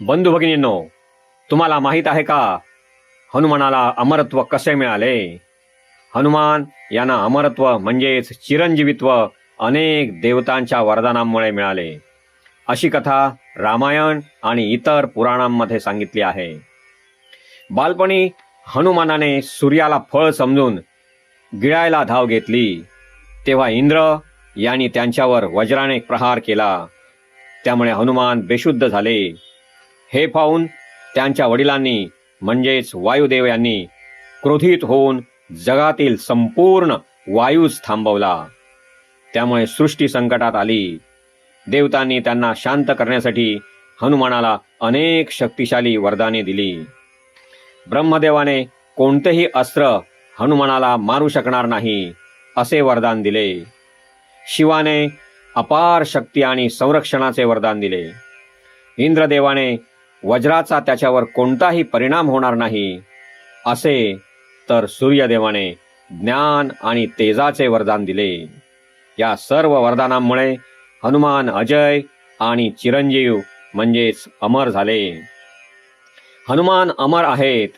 बंधू भगिनींनो, तुम्हाला माहीत आहे का हनुमानाला अमरत्व कसे मिळाले? हनुमान यांना अमरत्व म्हणजेच चिरंजीवित्व अनेक देवतांच्या वरदानामुळे मिळाले, अशी कथा रामायण आणि इतर पुराणांमध्ये सांगितली आहे. बालपणी हनुमानाने सूर्याला फळ समजून गिळायला धाव घेतली, तेव्हा इंद्र यांनी त्यांच्यावर वज्राने प्रहार केला. त्यामुळे हनुमान बेशुद्ध झाले. हे पाहून त्यांच्या वडिलांनी म्हणजेच वायुदेव यांनी क्रोधित होऊन जगातील संपूर्ण वायूच थांबवला. त्यामुळे सृष्टी संकटात आली. देवतांनी त्यांना शांत करण्यासाठी हनुमानाला अनेक शक्तिशाली वरदाने दिली. ब्रह्मदेवाने कोणतेही अस्त्र हनुमानाला मारू शकणार नाही असे वरदान दिले. शिवाने अपार शक्ती आणि संरक्षणाचे वरदान दिले. इंद्रदेवाने वज्राचा त्याच्यावर कोणताही परिणाम होणार नाही असे, तर सूर्यदेवाने ज्ञान आणि तेजाचे वरदान दिले. या सर्व वरदानांमुळे हनुमान अजय आणि चिरंजीव म्हणजेच अमर झाले. हनुमान अमर आहेत.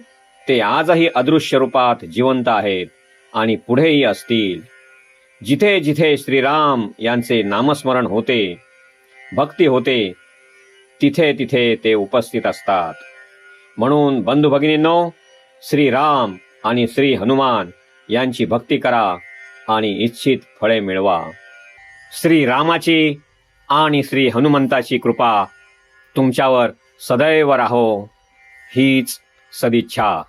ते आजही अदृश्य रूपात जिवंत आहेत आणि पुढेही असतील. जिथे जिथे श्रीराम यांचे नामस्मरण होते, भक्ती होते, तिथे तिथे ते उपस्थित असतात. म्हणून बंधू भगिनींनो, श्रीराम आणि श्री हनुमान यांची भक्ती करा आणि इच्छित फळे मिळवा. श्री रामाची आणि श्री हनुमंताची कृपा तुमच्यावर सदैव राहो, हीच सदिच्छा.